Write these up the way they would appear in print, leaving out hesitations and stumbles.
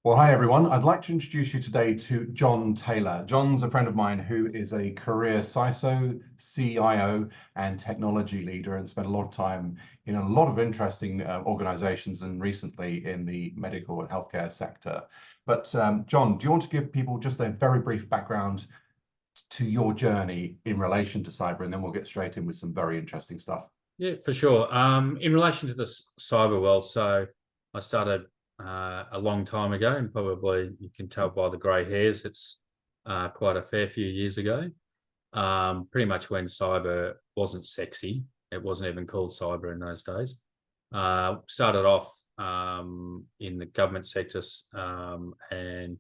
Well, hi everyone. I'd like to introduce you today to John Taylor. John's a friend of mine who is a career CISO, CIO, and technology leader, and spent a lot of time in a lot of interesting organizations and recently in the medical and healthcare sector. But John, do you want to give people just a very brief background to your journey in relation to cyber, and then we'll get straight in with some very interesting stuff. Yeah, for sure. In relation to the cyber world, so I started a long time ago, and probably you can tell by the grey hairs, it's quite a fair few years ago. Pretty much when cyber wasn't sexy. It wasn't even called cyber in those days. Started off in the government sector and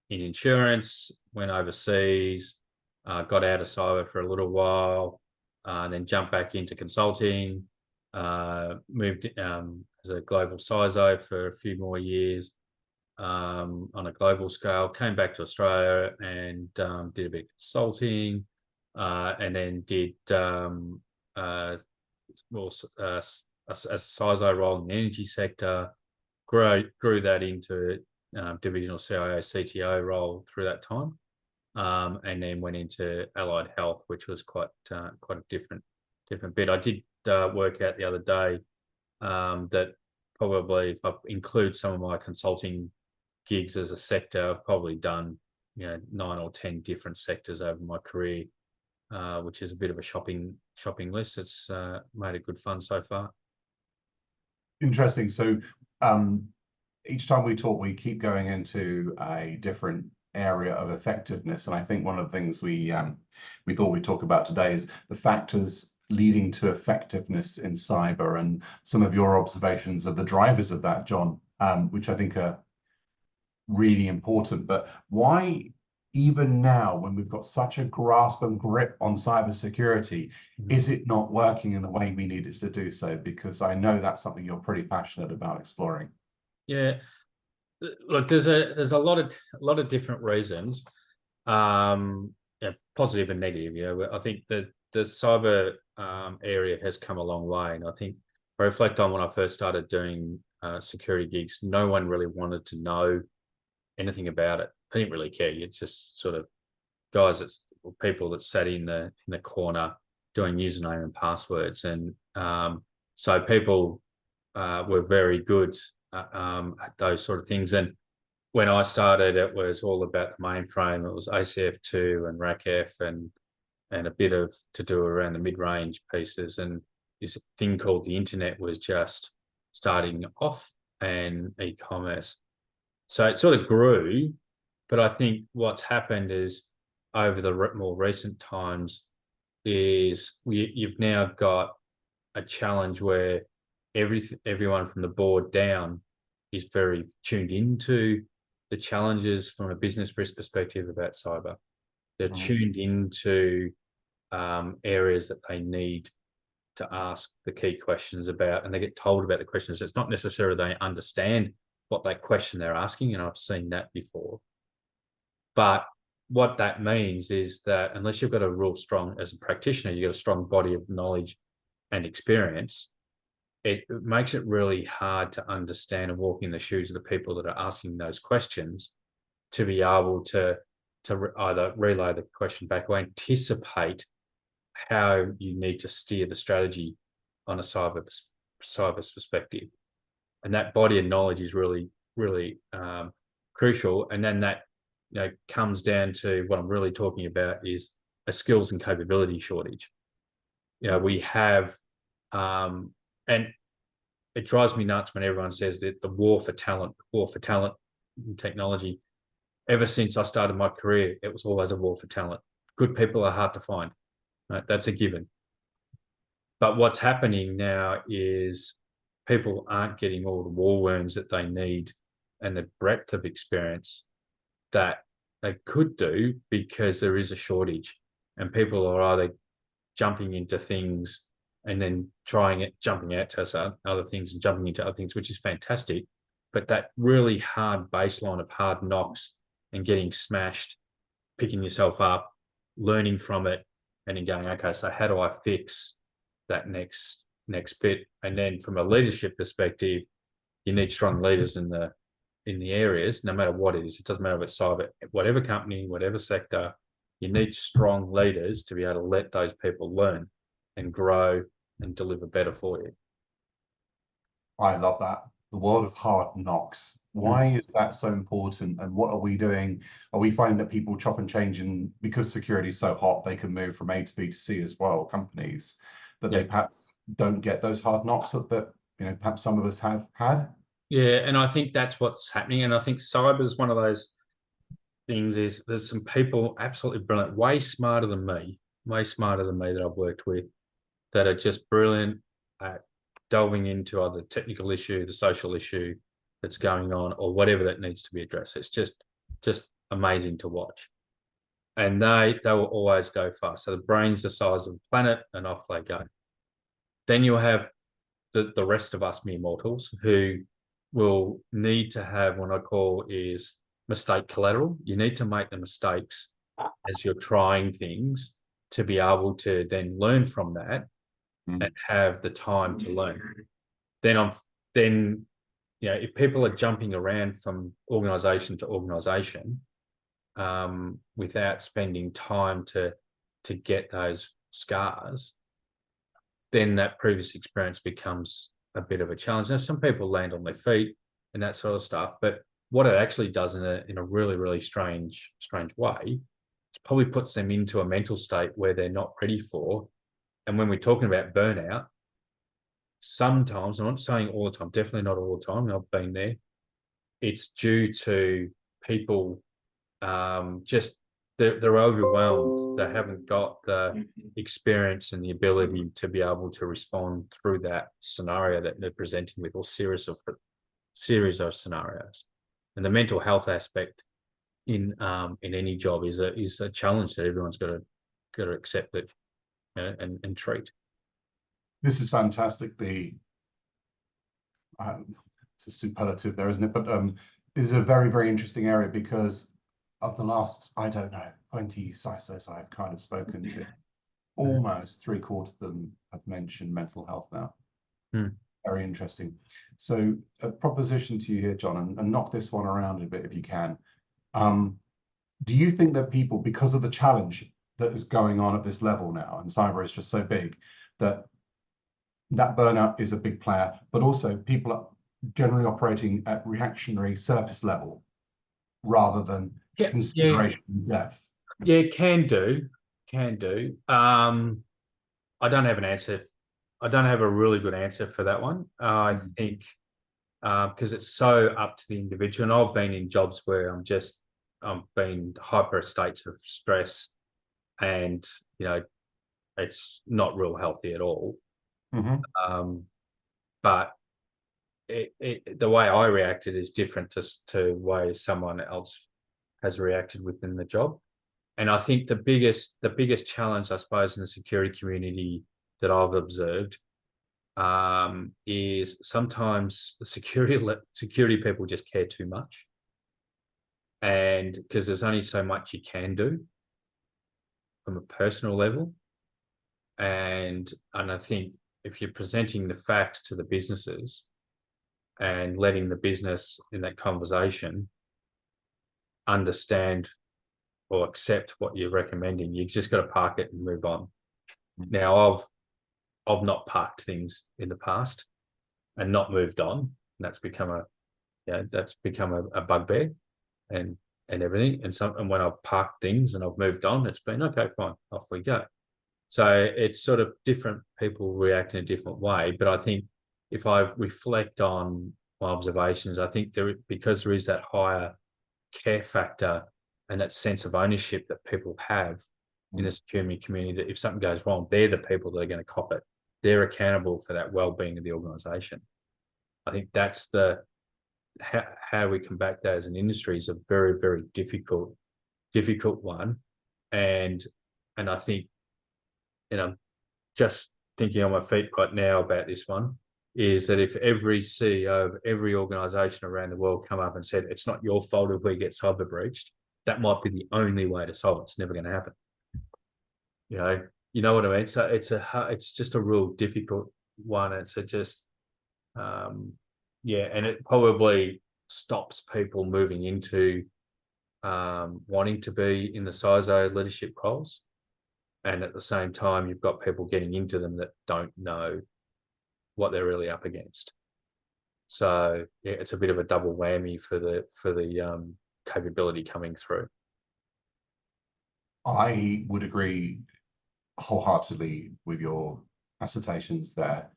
in insurance, went overseas, got out of cyber for a little while, then jumped back into consulting, moved as a global CISO for a few more years on a global scale, came back to Australia and did a bit of consulting, and then did a CISO role in the energy sector, grew that into divisional CIO, CTO role through that time. And then went into allied health, which was quite a different bit. I did work out the other day that probably if I include some of my consulting gigs as a sector, I've probably done 9 or 10 different sectors over my career, which is a bit of a shopping list. It's made it good fun so far. Interesting. So each time we talk, we keep going into a different area of effectiveness, and I think one of the things we thought we'd talk about today is the factors leading to effectiveness in cyber, and some of your observations of the drivers of that, John, which I think are really important. But why, even now, when we've got such a grasp and grip on cybersecurity, is it not working in the way we need it to do so? Because I know that's something you're pretty passionate about exploring. Yeah. Look, there's a lot of different reasons, positive and negative. I think the cyber area has come a long way, and I think I reflect on when I first started doing security gigs. No one really wanted to know anything about it. I didn't really care. It's just sort of people that sat in the corner doing username and passwords, and so people were very good at those sort of things. And when I started, it was all about the mainframe. It was ACF2 and RACF and a bit of to do around the mid-range pieces. And this thing called the internet was just starting off, and e-commerce. So it sort of grew, but I think what's happened is over the more recent times is you've now got a challenge where everyone from the board down is very tuned into the challenges from a business risk perspective about cyber. They're tuned into areas that they need to ask the key questions about, and they get told about the questions. It's not necessarily they understand what that question they're asking, and I've seen that before. But what that means is that unless you've got a real strong, as a practitioner, you've got a strong body of knowledge and experience, it makes it really hard to understand and walk in the shoes of the people that are asking those questions to be able to either relay the question back or anticipate how you need to steer the strategy on a cyber perspective. And that body of knowledge is really, really crucial. And then that comes down to what I'm really talking about is a skills and capability shortage. We have and it drives me nuts when everyone says that the war for talent in technology. Ever since I started my career, it was always a war for talent. Good people are hard to find. Right? That's a given. But what's happening now is people aren't getting all the war wounds that they need and the breadth of experience that they could do, because there is a shortage, and people are either jumping into things and then jumping out to other things and jumping into other things, which is fantastic. But that really hard baseline of hard knocks and getting smashed, picking yourself up, learning from it, and then going, okay, so how do I fix that next bit? And then from a leadership perspective, you need strong leaders in the in the areas, no matter what it is. It doesn't matter if it's cyber, whatever company, whatever sector, you need strong leaders to be able to let those people learn and grow and deliver better for you. I love that. The world of hard knocks. Why is that so important? And what are we doing? Are we finding that people chop and change, and because security is so hot, they can move from A to B to C as well, companies, that they perhaps don't get those hard knocks that perhaps some of us have had? Yeah, and I think that's what's happening. And I think cyber is one of those things. Is there's some people absolutely brilliant, way smarter than me that I've worked with, that are just brilliant at delving into either the technical issue, the social issue that's going on, or whatever that needs to be addressed. It's just amazing to watch. And they will always go fast. So the brain's the size of the planet, and off they go. Then you'll have the rest of us mere mortals who will need to have what I call is mistake collateral. You need to make the mistakes as you're trying things to be able to then learn from that and have the time to learn. Then if people are jumping around from organization to organization without spending time to get those scars, then that previous experience becomes a bit of a challenge. Now, some people land on their feet and that sort of stuff, but what it actually does in a really, really strange way, it probably puts them into a mental state where they're not ready for. And when we're talking about burnout, sometimes, I'm not saying all the time, definitely not all the time, I've been there, it's due to people just they're overwhelmed. They haven't got the experience and the ability to be able to respond through that scenario that they're presenting with, or series of scenarios. And the mental health aspect in any job is a challenge that everyone's got to accept it and treat. This is fantastically. It's a superlative there, isn't it? But this is a very, very interesting area, because of the last, I don't know, 20 CISOs I've kind of spoken to, almost 3/4 of them have mentioned mental health now. Very interesting. So a proposition to you here, John, and knock this one around a bit if you can. Do you think that people, because of the challenge that is going on at this level now, and cyber is just so big, that burnout is a big player, but also people are generally operating at reactionary surface level rather than consideration and depth? Yeah, can do. I don't have an answer. I don't have a really good answer for that one. I think because it's so up to the individual. And I've been in jobs where I've been hyper states of stress, and it's not real healthy at all. But the way I reacted is different to the way someone else has reacted within the job. And I think the biggest challenge, I suppose, in the security community that I've observed is sometimes security people just care too much, and because there's only so much you can do from a personal level, and I think if you're presenting the facts to the businesses and letting the business in that conversation understand or accept what you're recommending, you just got to park it and move on. Now, I've not parked things in the past and not moved on. And that's become a bugbear and everything. And when I've parked things and I've moved on, it's been okay, fine, off we go. So it's sort of different people react in a different way. But I think if I reflect on my observations, I think because there is that higher care factor and that sense of ownership that people have in the security community, that if something goes wrong, they're the people that are going to cop it. They're accountable for that well-being of the organization. I think that's how we combat that as an industry is a very, very difficult one. And I think, just thinking on my feet right now about this one, is that if every CEO of every organization around the world come up and said, it's not your fault if we get cyber breached, that might be the only way to solve it. It's never going to happen. You know what I mean? So it's just a real difficult one. And it probably stops people moving into wanting to be in the CISO leadership roles. And at the same time, you've got people getting into them that don't know what they're really up against. So yeah, it's a bit of a double whammy for the capability coming through. I would agree wholeheartedly with your assertions there.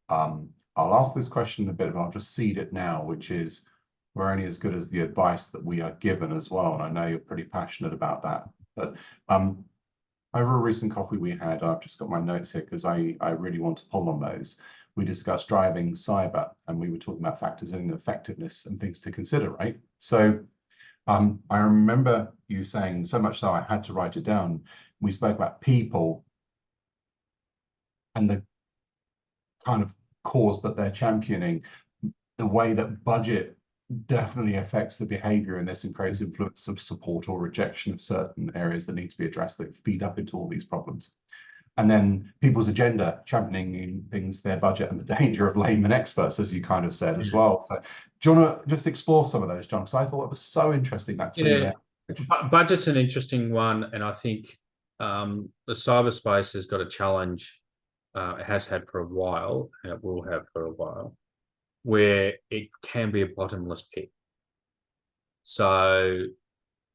I'll ask this question in a bit, but I'll just seed it now, which is we're only as good as the advice that we are given as well. And I know you're pretty passionate about that. But over a recent coffee we had, I've just got my notes here because I really want to pull on those. We discussed driving cyber, and we were talking about factors in effectiveness and things to consider, right? So I remember you saying, so much so I had to write it down. We spoke about people and the kind of cause that they're championing, the way that budget definitely affects the behavior in this and creates influence of support or rejection of certain areas that need to be addressed that feed up into all these problems. And then people's agenda championing things, their budget, and the danger of layman experts, as you kind of said as well. So do you want to just explore some of those, John? Because I thought it was so interesting, that budget's an interesting one. And I think the cyberspace has got a challenge, it has had for a while, and it will have for a while, where it can be a bottomless pit. So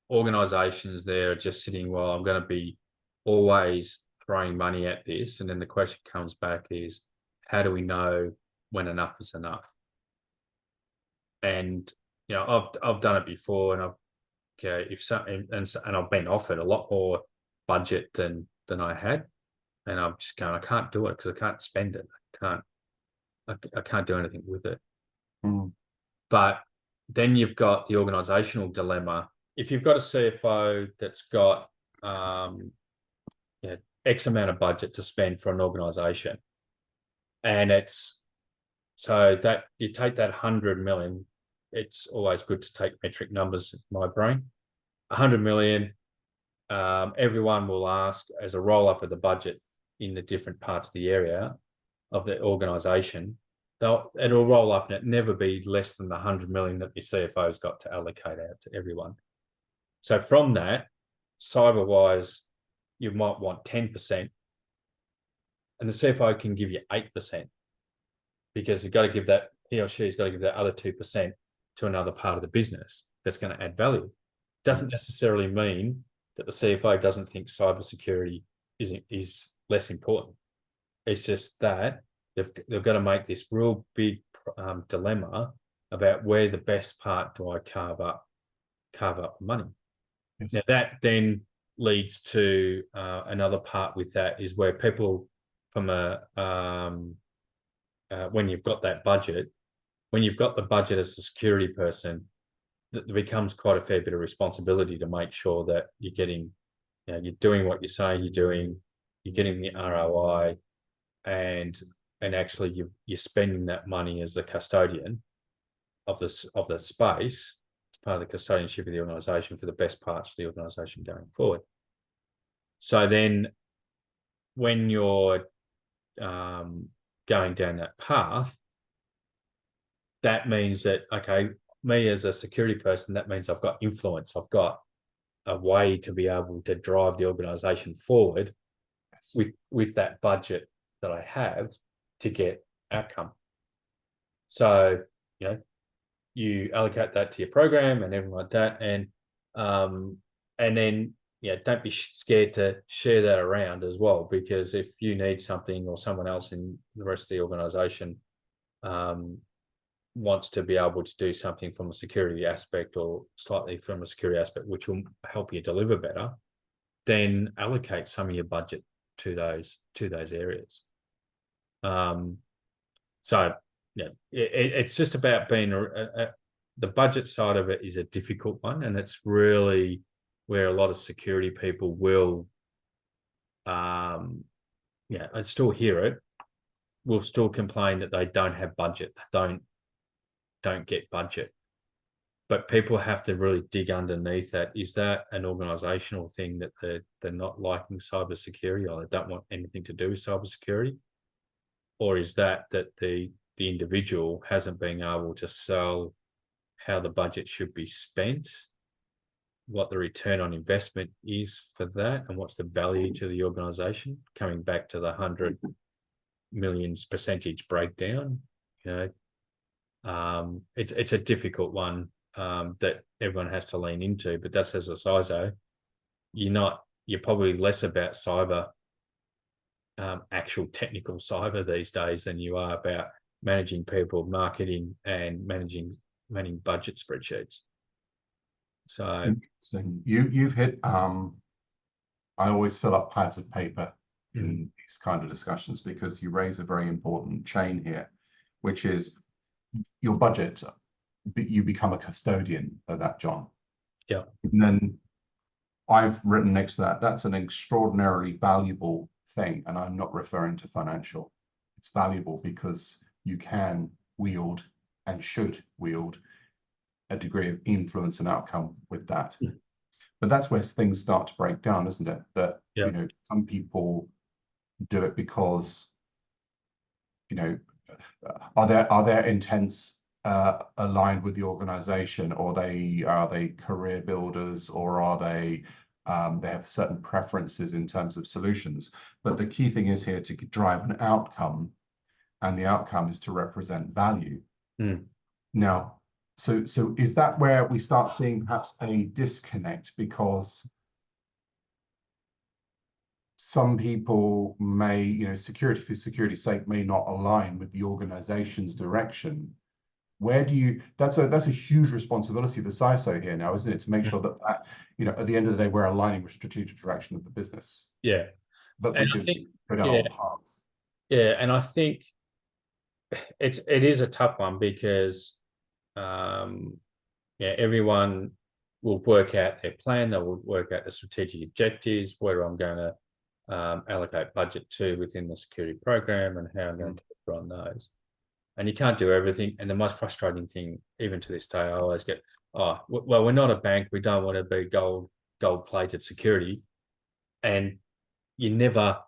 organizations there are just sitting, well, I'm going to be always throwing money at this. And then the question comes back is, how do we know when enough is enough? And, you know, I've done it before, and I've been offered a lot more budget than I had. And I'm just going, I can't do it because I can't spend it. I can't do anything with it. But then you've got the organizational dilemma. If you've got a CFO that's got X amount of budget to spend for an organization, and it's so that you take that 100 million, it's always good to take metric numbers in my brain. 100 million, everyone will ask as a roll up of the budget in the different parts of the area of the organization. It'll roll up and it never be less than the 100 million that your CFO's got to allocate out to everyone. So from that, cyber wise, you might want 10%, and the CFO can give you 8% because you've got to give that, he or she's got to give that other 2% to another part of the business that's going to add value. Doesn't necessarily mean that the CFO doesn't think cybersecurity is less important. It's just that they've got to make this real big dilemma about where the best part do I carve up the money. Yes. Now that then leads to another part with that is where people from when you've got that budget, when you've got the budget as a security person, there becomes quite a fair bit of responsibility to make sure that you're getting, you're doing what you say you're doing, you're getting the ROI, and actually you're spending that money as the custodian of the space, as part of the custodianship of the organisation for the best parts of the organisation going forward. So then when you're going down that path, that means that, okay, me as a security person, that means I've got influence. I've got a way to be able to drive the organisation forward with that budget that I have to get outcome. So, you allocate that to your program and everything like that. And then, don't be scared to share that around as well, because if you need something or someone else in the rest of the organization wants to be able to do something from a security aspect or slightly from a security aspect, which will help you deliver better, then allocate some of your budget to those areas. So it's just about being the budget side of it is a difficult one, and it's really where a lot of security people will, I still hear it, will still complain that they don't have budget, they don't get budget. But people have to really dig underneath that. Is that an organizational thing that they're not liking cybersecurity, or they don't want anything to do with cybersecurity? Or is that the individual hasn't been able to sell how the budget should be spent, what the return on investment is for that, and what's the value to the organization, coming back to the 100 million percentage breakdown. It's a difficult one that everyone has to lean into, but that's, as a CISO, you're probably less about cyber, actual technical cyber these days, than you are about managing people, marketing, and managing budget spreadsheets. So interesting. You've hit. I always fill up pads of paper in these kind of discussions, because you raise a very important chain here, which is your budget. You become a custodian of that, John. Yeah. And then I've written next to that, that's an extraordinarily valuable thing. And I'm not referring to financial. It's valuable because you can wield and should wield a degree of influence and outcome with that. But that's where things start to break down, isn't it? That, some people do it because, are their intents aligned with the organization, or are they career builders, or are they have certain preferences in terms of solutions? But the key thing is here to drive an outcome, and the outcome is to represent value. Now, so is that where we start seeing perhaps a disconnect, because some people may, security for security's sake, may not align with the organization's direction? Where do you, that's a huge responsibility of the CISO here now, isn't it, to make sure that at the end of the day, we're aligning with strategic direction of the business. Yeah. But we do go down all paths. Yeah, and I think it is a tough one, because everyone will work out their plan, they will work out the strategic objectives, where I'm going to allocate budget to within the security program, and how I'm going to run those. And you can't do everything. And the most frustrating thing, even to this day, I always get, well, we're not a bank, we don't want to be gold-plated security. And you never,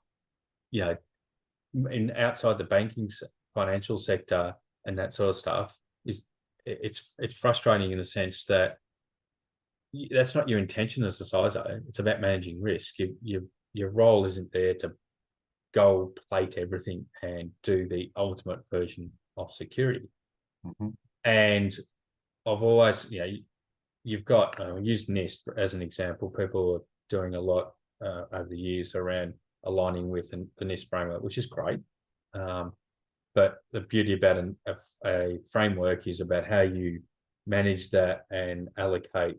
outside the banking financial sector and that sort of stuff, it's frustrating in the sense that that's not your intention as a CISO. It's about managing risk. Your role isn't there to gold plate everything and do the ultimate version of security. And I've always, you've got, use NIST as an example. People are doing a lot over the years around aligning with the NIST framework, which is great. But the beauty about a framework is about how you manage that and allocate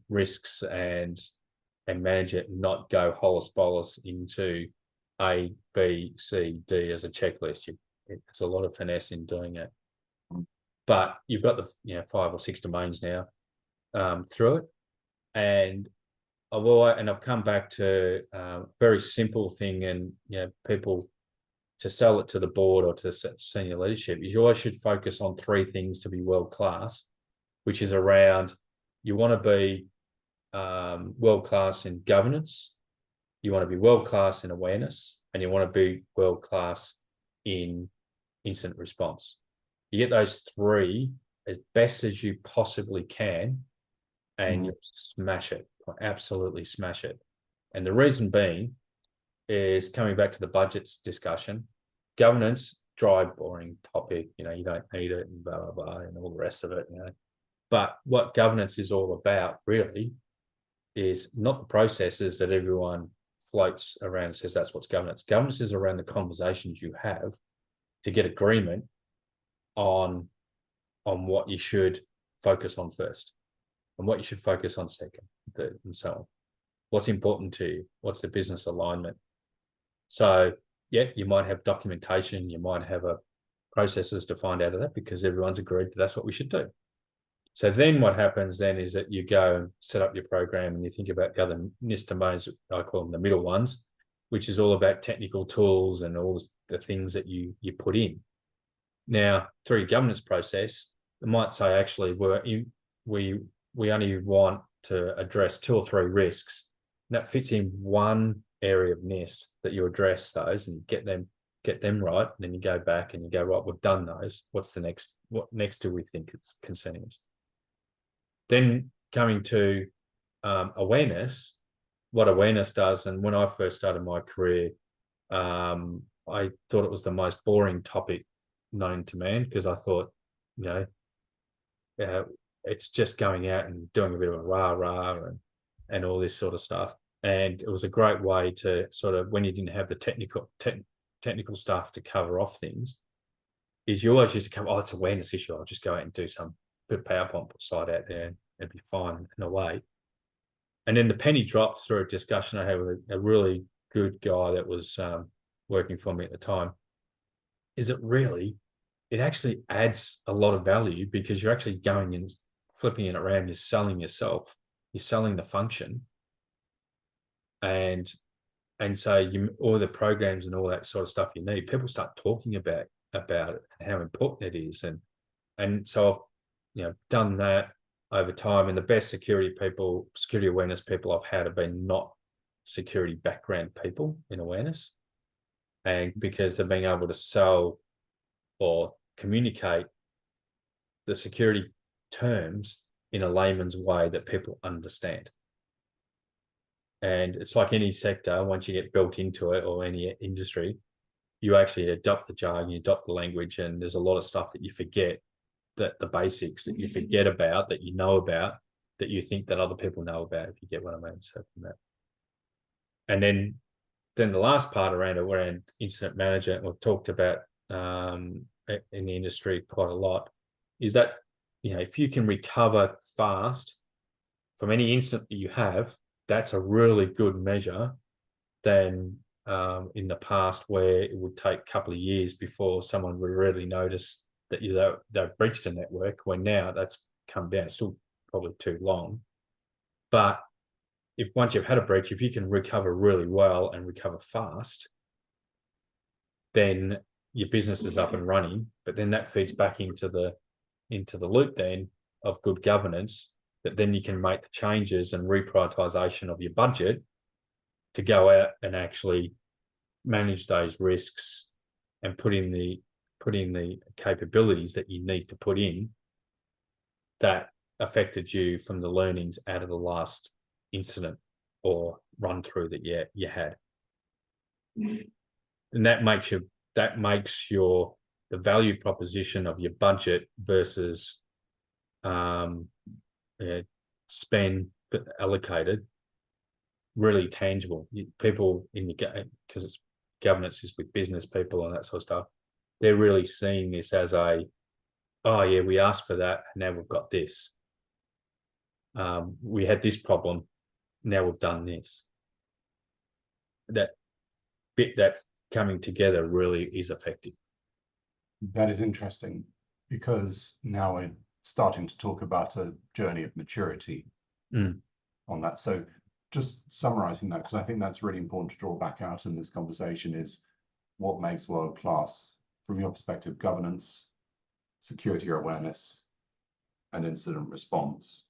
risks and manage it, and not go holus bolus into A, B, C, D as a checklist. There's a lot of finesse in doing it. But you've got the 5 or 6 domains now through it, and I've come back to a very simple thing, and people, to sell it to the board or to senior leadership, you always should focus on 3 things to be world class, which is around, you want to be world class in governance, you want to be world class in awareness, and you want to be world class in incident response. You get those 3 as best as you possibly can, and you smash it, absolutely smash it. And the reason being is, coming back to the budgets discussion, governance, dry, boring topic, you don't need it, and blah, blah, blah, and all the rest of it, But what governance is all about, really, is not the processes that everyone floats around and says that's what's governance. Governance is around the conversations you have to get agreement on what you should focus on first, and what you should focus on second, third, and so on. What's important to you? What's the business alignment? So, you might have documentation, you might have processes defined out of that, because everyone's agreed that that's what we should do. So then what happens then is that you go and set up your program, and you think about the other NIST domains, I call them the middle ones, which is all about technical tools and all the things that you put in. Now, through your governance process, it might say, actually, we only want to address 2 or 3 risks. And that fits in one area of NIST, that you address those and get them get them right, and then you go back and you go, right, we've done those. What's the next? What next do we think it's concerning us? Then coming to awareness, what awareness does, and when I first started my career, I thought it was the most boring topic known to man, because I thought, it's just going out and doing a bit of a rah-rah and all this sort of stuff. And it was a great way to sort of, when you didn't have the technical stuff to cover off things, is you always used to come, it's awareness issue. I'll just go out and do some bit of PowerPoint slide out there and it'd be fine in a way. And then the penny dropped through a discussion I had with a really good guy that was working for me at the time, is it actually adds a lot of value, because you're actually going and flipping it around, you're selling yourself, you're selling the function. And so all the programs and all that sort of stuff you need, people start talking about it and how important it is. And so I've done that over time, and the best security awareness people I've had have been not security background people in awareness, and because they're being able to sell or communicate the security terms in a layman's way that people understand. And it's like any sector, once you get built into it, or any industry, you actually adopt the jargon, you adopt the language, and there's a lot of stuff that you forget, that the basics that you forget about, that you know about, that you think that other people know about, if you get what I mean. So from that. And then the last part around incident management, we've talked about in the industry quite a lot, is that, if you can recover fast from any incident that you have, that's a really good measure than in the past, where it would take a couple of years before someone would really notice that they've breached a network, when now that's come down. It's still probably too long. But once you've had a breach, if you can recover really well and recover fast, then your business is up and running. But then that feeds back into the loop then of good governance, that then you can make the changes and reprioritization of your budget to go out and actually manage those risks and put in the capabilities that you need to put in that affected you from the learnings out of the last incident or run through that you had. And that makes the value proposition of your budget versus spend allocated really tangible. People because it's governance is with business people and that sort of stuff, they're really seeing this as we asked for that, and now we've got this. We had this problem, now we've done this. That bit that's coming together really is effective. That is interesting, because now we're starting to talk about a journey of maturity on that. So just summarizing that, because I think that's really important to draw back out in this conversation, is what makes world-class from your perspective: governance, security awareness, and incident response.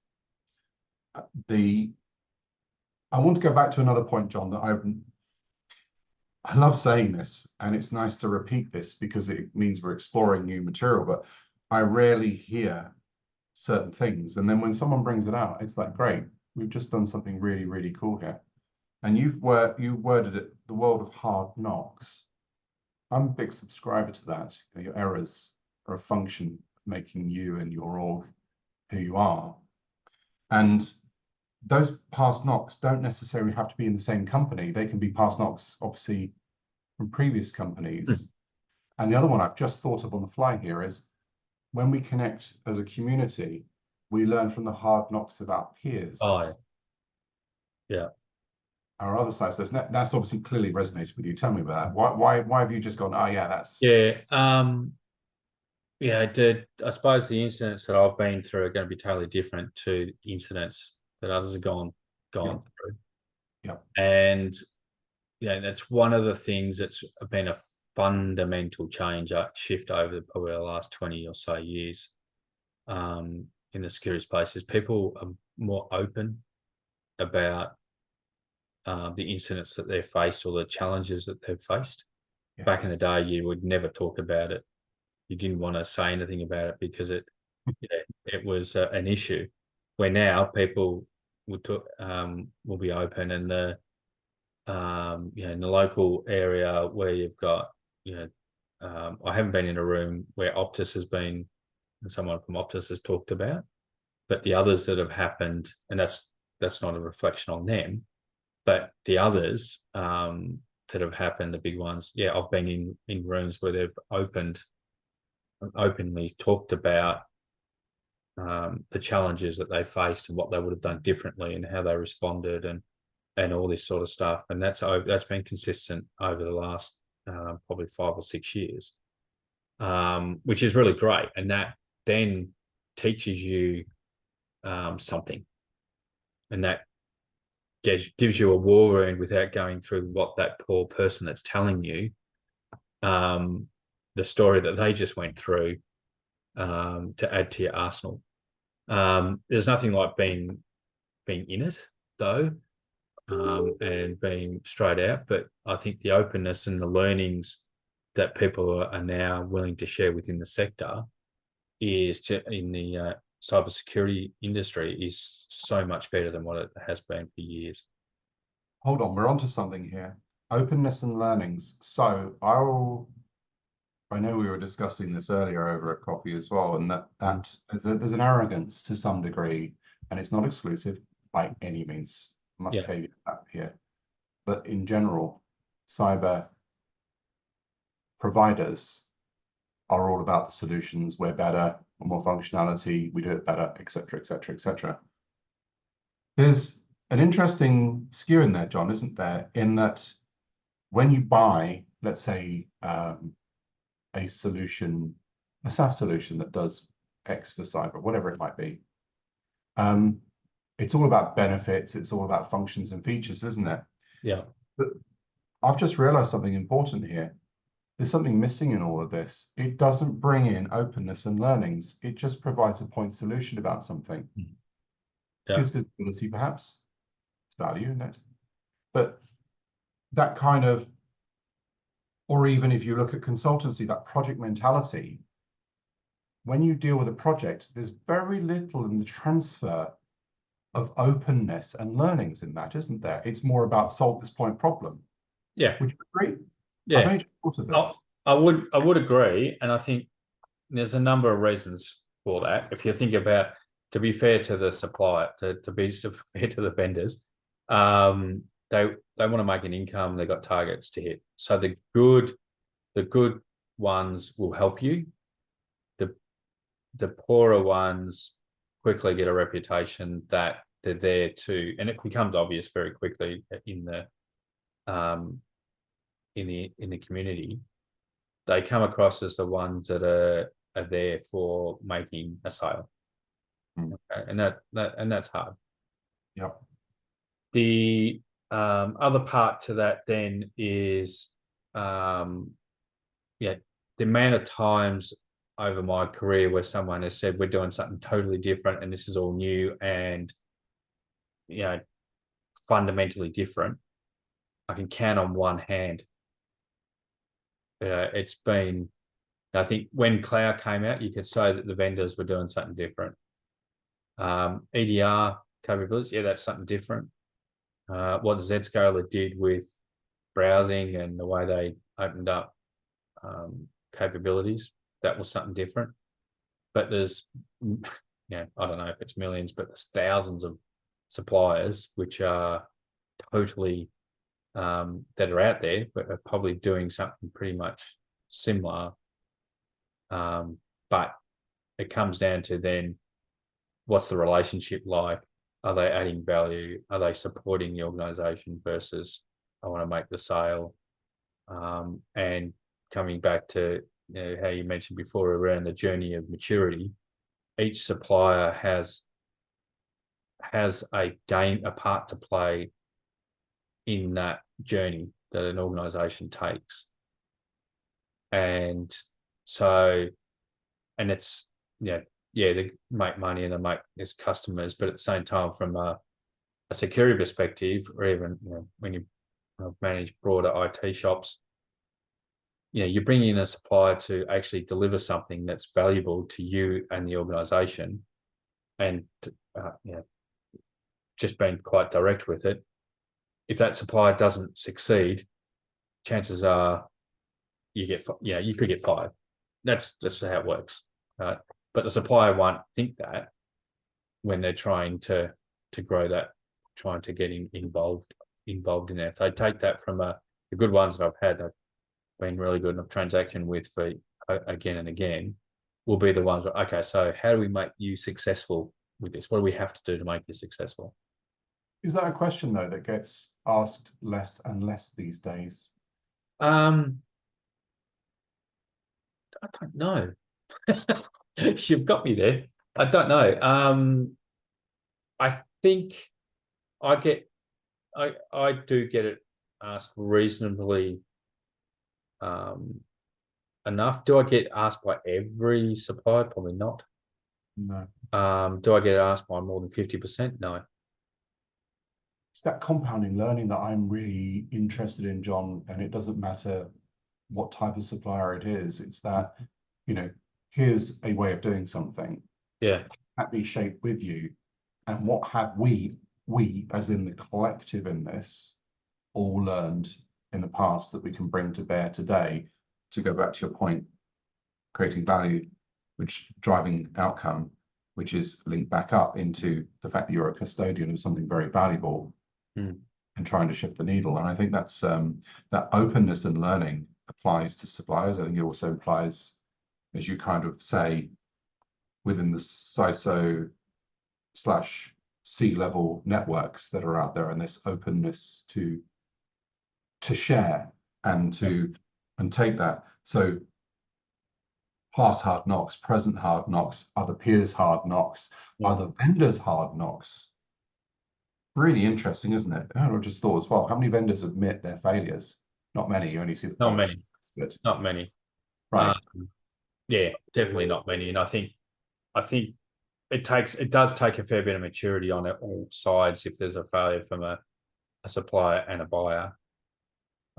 I want to go back to another point, John, that I love saying this, and it's nice to repeat this because it means we're exploring new material, but I rarely hear certain things. And then when someone brings it out, it's like, great, we've just done something really, really cool here. And you worded it, the world of hard knocks. I'm a big subscriber to that. Your errors are a function of making you and your org who you are. And those past knocks don't necessarily have to be in the same company. They can be past knocks, obviously, from previous companies. And the other one I've just thought of on the fly here is, when we connect as a community, we learn from the hard knocks of our peers. Yeah. Our other side. So that's obviously clearly resonated with you. Tell me about that. Why have you just gone, that's... Yeah. I suppose the incidents that I've been through are going to be totally different to incidents that others have gone through. Yeah. And that's one of the things that's been a fundamental shift over probably the last 20 or so years in the security space, is people are more open about the incidents that they've faced or the challenges that they've faced. Back in the Yes. day, you would never talk about it. You didn't want to say anything about it because it was an issue. Where now people will be open, and in the local area where you've got, I haven't been in a room where Optus has been, and someone from Optus has talked about, but the others that have happened, and that's not a reflection on them, but the others that have happened, the big ones, I've been in rooms where they've openly talked about the challenges that they faced and what they would have done differently and how they responded and all this sort of stuff. And that's been consistent over the last probably 5 or 6 years, which is really great. And that then teaches you something, and that gives you a war wound without going through what that poor person that's telling you the story that they just went through to add to your arsenal. There's nothing like being in it, though, and being straight out. But I think the openness and the learnings that people are now willing to share within the sector in the cybersecurity industry is so much better than what it has been for years. Hold on, we're onto something here. Openness and learnings. So I know we were discussing this earlier over a coffee as well, and that there's an arrogance to some degree, and it's not exclusive by any means. I must caveat that here. But in general, cyber providers are all about the solutions. We're better, more functionality, we do it better, etc., etc., etc. There's an interesting skew in there, John, isn't there? In that when you buy, let's say, a solution, a SaaS solution that does X for cyber, whatever it might be, it's all about benefits, it's all about functions and features, isn't it? Yeah. But I've just realized something important here. There's something missing in all of this. It doesn't bring in openness and learnings. It just provides a point solution about something. Yeah. Gives visibility, perhaps. It's value, isn't it? But that kind of, or even if you look at consultancy, that project mentality, when you deal with a project, there's very little in the transfer of openness and learnings in that, isn't there? It's more about solve this point problem. Yeah. Would you agree? Yeah. I've only just thought of this. I would agree, and I think there's a number of reasons for that. If you think about, to be fair to the supplier, to be fair to the vendors, they want to make an income. They've got targets to hit. So the good ones will help you. The poorer ones quickly get a reputation that they're there to, and it becomes obvious very quickly in the community. They come across as the ones that are there for making a sale, and that's hard. Yep. The other part to that then is, the amount of times over my career where someone has said we're doing something totally different and this is all new and fundamentally different, I can count on one hand. It's been, I think when cloud came out, you could say that the vendors were doing something different. EDR capabilities, that's something different. What Zscaler did with browsing and the way they opened up capabilities, that was something different. But there's, I don't know if it's millions, but there's thousands of suppliers which are totally that are out there, but are probably doing something pretty much similar. But it comes down to then, what's the relationship like? Are they adding value? Are they supporting the organization versus I want to make the sale? And coming back to how you mentioned before around the journey of maturity, each supplier has a part to play in that journey that an organization takes. And so, and it's, they make money and they make as customers, but at the same time, from a security perspective, or even when you manage broader IT shops, you're bringing in a supplier to actually deliver something that's valuable to you and the organization, and just being quite direct with it. If that supplier doesn't succeed, chances are you could get fired. That's how it works, right? But the supplier won't think that when they're trying to grow that, trying to get involved in there. If they take that from the good ones that I've had, I've been really good enough transaction with for again and again, will be the ones where, okay, so how do we make you successful with this? What do we have to do to make you successful? Is that a question though that gets asked less and less these days? I don't know. You've got me there. I don't know. I think I do get it asked reasonably enough. Do I get asked by every supplier? Probably not. No. Do I get asked by more than 50%? No. It's that compounding learning that I'm really interested in, John, and it doesn't matter what type of supplier it is. It's that, here's a way of doing something. Yeah. That be shaped with you. And what have we as in the collective in this, all learned in the past that we can bring to bear today, to go back to your point, creating value, which driving outcome, which is linked back up into the fact that you're a custodian of something very valuable and trying to shift the needle. And I think that's that openness and learning applies to suppliers. I think it also applies, as you kind of say, within the CISO / C-level networks that are out there, and this openness to share and take that. So past hard knocks, present hard knocks, other peers hard knocks, other vendors hard knocks. Really interesting, isn't it? I just thought as well, how many vendors admit their failures? Not many. You only see the not many. Good. Not many. Right. Yeah, definitely not many. And I think it does take a fair bit of maturity on all sides if there's a failure from a supplier and a buyer,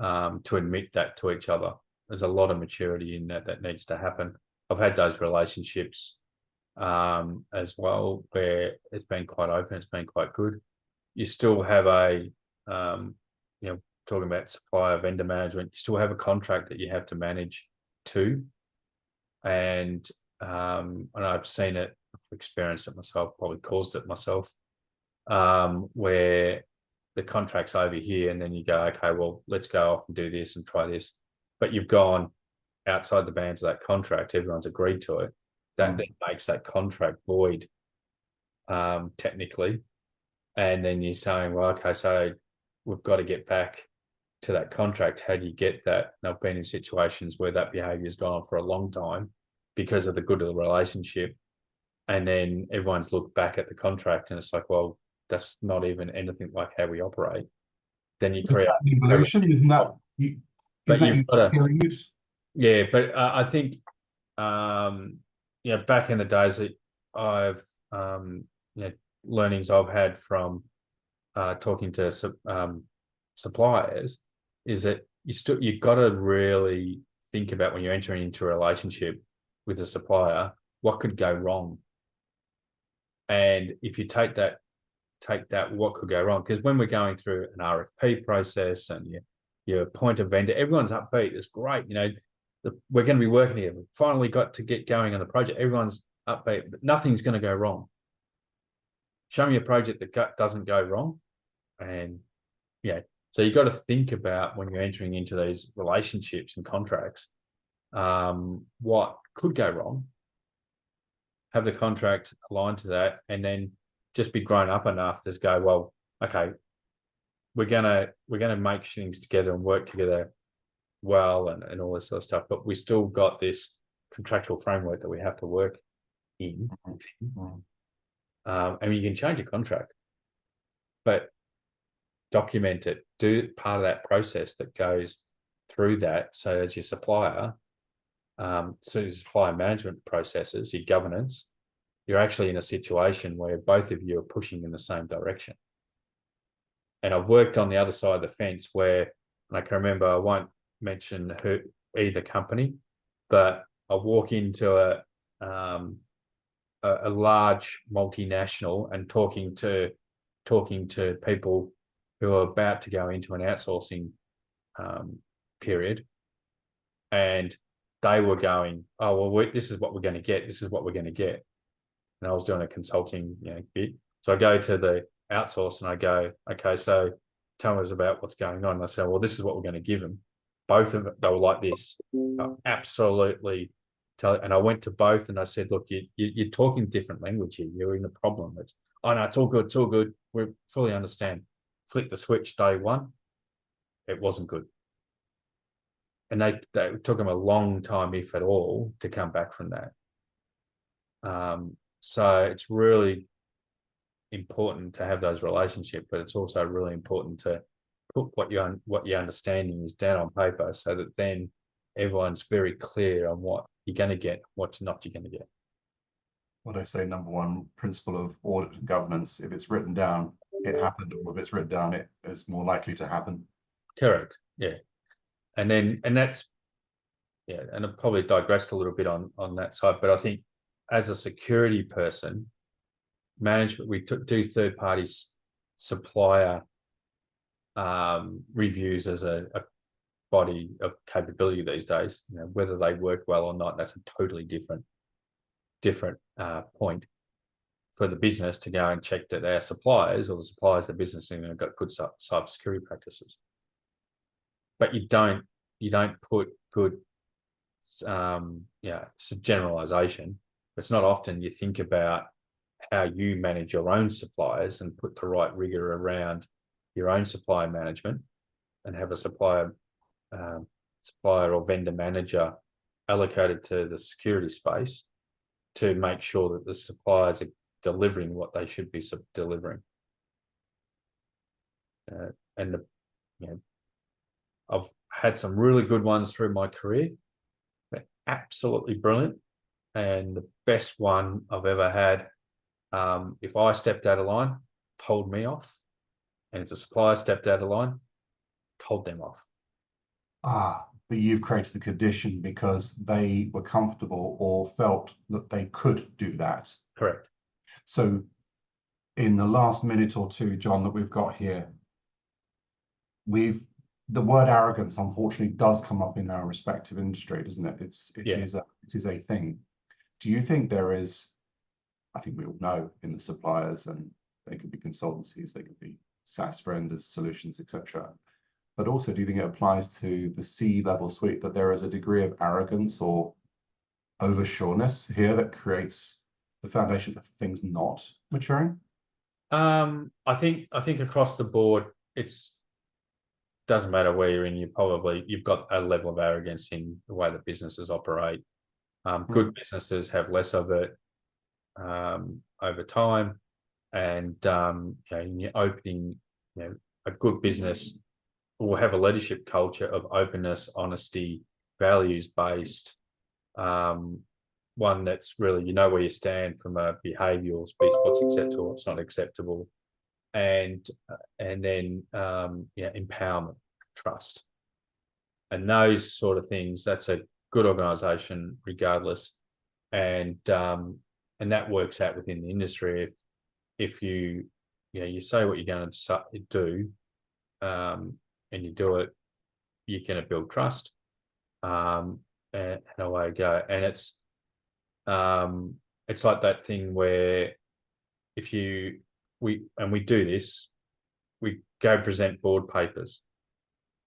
to admit that to each other. There's a lot of maturity in that needs to happen. I've had those relationships as well, where it's been quite open, it's been quite good. You still have talking about supplier vendor management, you still have a contract that you have to manage too. And I've seen it, I've experienced it myself, probably caused it myself, where the contract's over here and then you go, okay, well, let's go off and do this and try this. But you've gone outside the bands of that contract, everyone's agreed to it. That then makes that contract void, technically. And then you're saying, well, okay, so we've got to get back to that contract. How do you get that? And I've been in situations where that behavior's gone on for a long time because of the good of the relationship. And then everyone's looked back at the contract and it's like, well, that's not even anything like how we operate. Then you create evolution, isn't that you? But you've got to, yeah, but I think back in the days that I've learnings I've had from talking to suppliers is that you've got to really think about when you're entering into a relationship with a supplier, what could go wrong. And if you take that what could go wrong, because when we're going through an RFP process and you appoint a vendor, everyone's upbeat, it's great, we're going to be working here, we finally got to get going on the project, everyone's upbeat, but nothing's going to go wrong. Show me a project that doesn't go wrong. And so you've got to think about when you're entering into these relationships and contracts, what could go wrong, have the contract aligned to that, and then just be grown up enough to go, well, okay, we're gonna make things together and work together well and all this sort of stuff, but we still got this contractual framework that we have to work in. And you can change a contract, but document it, do part of that process that goes through that. So as your supplier, so your supplier management processes, your governance, you're actually in a situation where both of you are pushing in the same direction. And I've worked on the other side of the fence where, and I can remember, I won't mention either company, but I walk into a large multinational and talking to people who are about to go into an outsourcing period, and they were going, "Oh well, this is what we're going to get. This is what we're going to get." And I was doing a consulting bit, so I go to the outsource and I go, "Okay, so tell us about what's going on." And I say, "Well, this is what we're going to give them." Both of them, they were like this, absolutely. And I went to both and I said, "Look, you're talking different language here. You're in a problem." It's, "Oh no, it's all good. It's all good. We fully understand." Flick the switch day one. It wasn't good. And they took them a long time, if at all, to come back from that. So it's really important to have those relationships, but it's also really important to put what your understanding is down on paper, so that then everyone's very clear on what you're going to get, what not you're going to get. What I say, number one principle of audit and governance: if it's written down, it happened, or if it's written down, it is more likely to happen. Correct. Yeah. And that's, yeah, and I probably digressed a little bit on that side, but I think as a security person, management, we do third-party supplier reviews as a body of capability these days. Whether they work well or not, that's a totally different point for the business to go and check that our suppliers, or the suppliers of the business, have got good cybersecurity practices. But you don't put good, it's a generalization. It's not often you think about how you manage your own suppliers and put the right rigor around your own supplier management, and have a supplier or vendor manager allocated to the security space to make sure that the suppliers are delivering what they should be delivering. I've had some really good ones through my career. They're absolutely brilliant. And the best one I've ever had, if I stepped out of line, told me off. And if the supplier stepped out of line, told them off. But you've created the condition because they were comfortable or felt that they could do that. Correct. So in the last minute or two, John, that we've got here, the word arrogance, unfortunately, does come up in our respective industry, doesn't it? It is a thing. Do you think there is, I think we all know in the suppliers, and they could be consultancies, they could be SaaS vendors, solutions, etc. But also, do you think it applies to the C-level suite, that there is a degree of arrogance or oversureness here that creates the foundation for things not maturing? I think across the board, doesn't matter where you're in. You've got a level of arrogance in the way that businesses operate. Good businesses have less of it over time, and in your opening, a good business will have a leadership culture of openness, honesty, values-based, one that's really, where you stand from a behavioural speech, what's acceptable, what's not acceptable, and then empowerment, trust, and those sort of things. That's a good organisation regardless, and that works out within the industry. If you say what you're going to do, and you do it, you're going to build trust, and away you go. And it's like that thing where we do this, we go present board papers,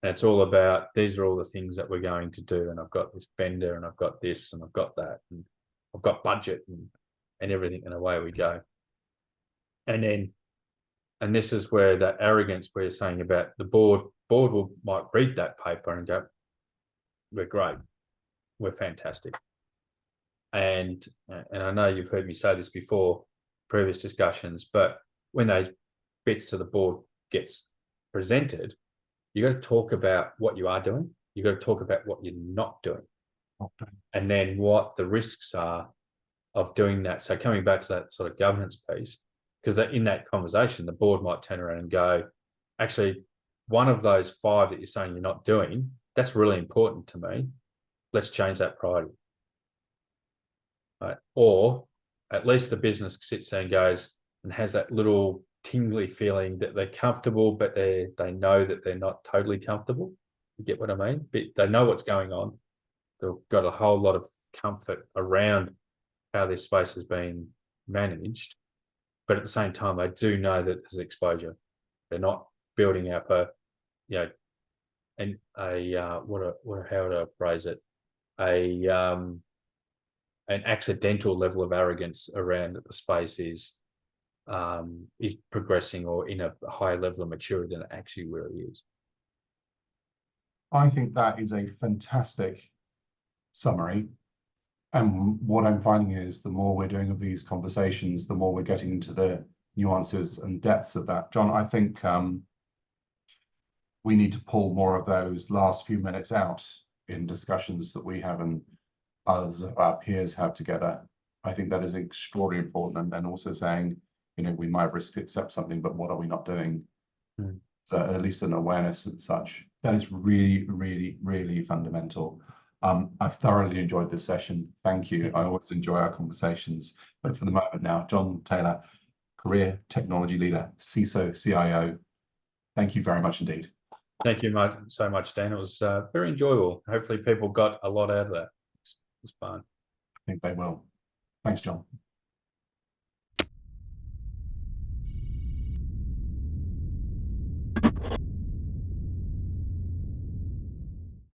and it's all about, these are all the things that we're going to do, and I've got this vendor, and I've got this, and I've got that, and I've got budget, and everything, and away we go. And this is where that arrogance we're saying about the board might read that paper and go, "We're great, we're fantastic." And I know you've heard me say this before, previous discussions, but when those bits to the board gets presented, you got to talk about what you are doing. You got to talk about what you're not doing, and then what the risks are of doing that. So coming back to that sort of governance piece, because in that conversation, the board might turn around and go, "Actually, one of those 5 that you're saying you're not doing, that's really important to me. let's change that priority. Right? Or at least the business sits there and goes and has that little tingly feeling that they're comfortable, but they know that they're not totally comfortable. You get what I mean? But they know what's going on. They've got a whole lot of comfort around how this space has been managed, but at the same time, they do know that there's exposure. They're not building up a, you know, how would I phrase it? An accidental level of arrogance around that the space is progressing or in a higher level of maturity than it actually really is. I think that is a fantastic summary. And what I'm finding is the more we're doing of these conversations, the more we're getting into the nuances and depths of that. John, I think we need to pull more of those last few minutes out in discussions that we have and others of our peers have together. I think that is extraordinarily important. And then also saying, you know, we might have risked to accept something, but what are we not doing? So at least an awareness and such. That is really, really, really fundamental. I've thoroughly enjoyed this session. Thank you. I always enjoy our conversations. But for the moment now, John Taylor, career technology leader, CISO, CIO. Thank you very much indeed. Thank you so much, Dan. It was very enjoyable. Hopefully people got a lot out of that. It was fun. I think they will. Thanks, John.